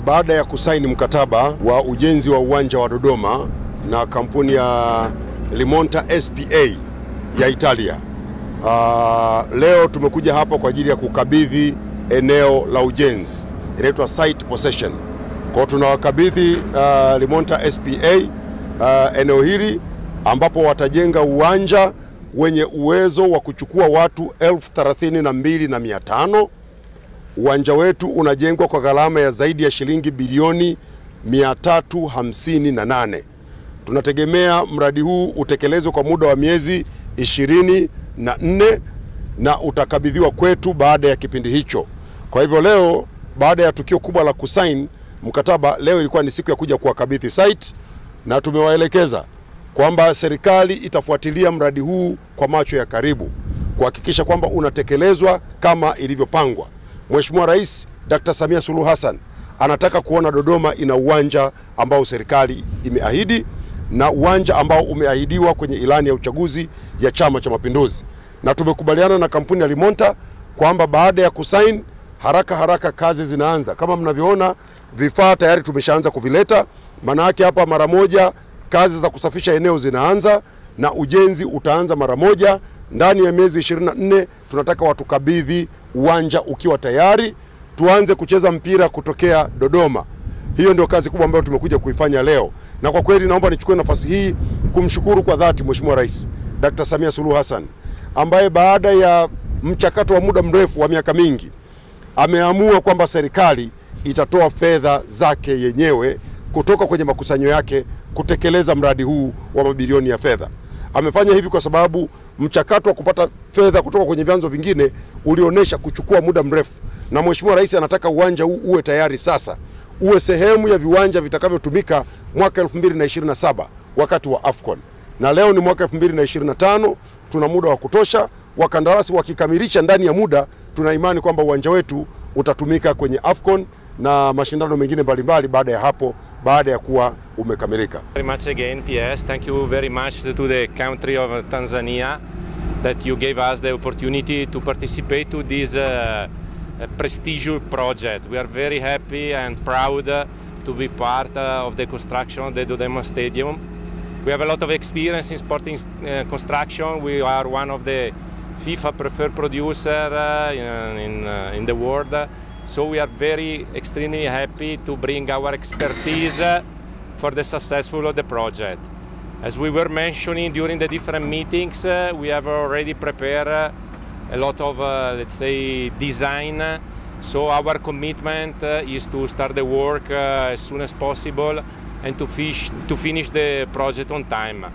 Baada ya kusaini mkataba wa ujenzi wa uwanja wa Dodoma na kampuni ya Limonta SPA ya Italia, leo tumekuja hapa kwa ajili ya kukabidhi eneo la ujenzi, inaitwa site possession. Kwa tunawakabidhi Limonta SPA eneo hili ambapo watajenga uwanja wenye uwezo wa kuchukua watu 32,500. Uwanja wetu unajengwa kwa gharama ya zaidi ya shilingi bilioni 358. Tunategemea mradi huu utekelezwe kwa muda wa miezi 24 na utakabidhiwa kwetu baada ya kipindi hicho. Kwa hivyo leo, baada ya tukio kubwa la kusaini mkataba, leo ilikuwa ni siku ya kuja kuwakabidhi site, na tumewaelekeza kwamba serikali itafuatilia mradi huu kwa macho ya karibu kuhakikisha kwamba unatekelezwa kama ilivyopangwa. Mheshimiwa Rais Dr. Samia Suluhu Hassan anataka kuona Dodoma ina uwanja ambao serikali imeahidi na uwanja ambao umeahidiwa kwenye ilani ya uchaguzi ya Chama cha Mapinduzi. Na tumekubaliana na kampuni ya Limonta kwamba baada ya kusaini haraka kazi zinaanza. Kama mnavyoona, vifaa tayari tumeshaanza kuvileta. Maana yake hapa mara moja kazi za kusafisha eneo zinaanza na ujenzi utaanza mara moja. Ndani ya miezi 24 tunataka watukabidhi uwanja ukiwa tayari, tuanze kucheza mpira kutokea Dodoma. Hiyo ndio kazi kubwa ambayo tumekuja kuifanya leo. Na kwa kweli naomba nichukue nafasi hii kumshukuru kwa dhati Mheshimiwa Rais Dr. Samia Suluhu Hassan, ambaye baada ya mchakato wa muda mrefu wa miaka mingi ameamua kwamba serikali itatoa fedha zake yenyewe kutoka kwenye makusanyo yake kutekeleza mradi huu wa mabilioni ya fedha. Amefanya hivi kwa sababu mchakato wa kupata fedha kutoka kwenye vyanzo vingine ulionesha kuchukua muda mrefu, na Mheshimiwa Rais anataka uwanja huu uwe tayari sasa, uwe sehemu ya viwanja vitakavyotumika mwaka 2027 wakati wa AFCON. Na leo ni mwaka 2025, tuna muda wa kutosha. Wakandarasi wakikamilisha ndani ya muda, tuna imani kwamba uwanja wetu utatumika kwenye AFCON na mashindano mengine mbalimbali baada ya hapo, baada ya kuwa umekamilika. Very much again, PS. Thank you very much to the country of Tanzania that you gave us the opportunity to participate to this prestigious project. We are very happy and proud to be part of the construction of the Dodoma Stadium. We have a lot of experience in sporting construction. We are one of the FIFA preferred producer in the world. So we are extremely happy to bring our expertise for the successful of the project. As we were mentioning during the different meetings, we have already prepared a lot of, let's say, design. So our commitment is to start the work as soon as possible and to finish the project on time.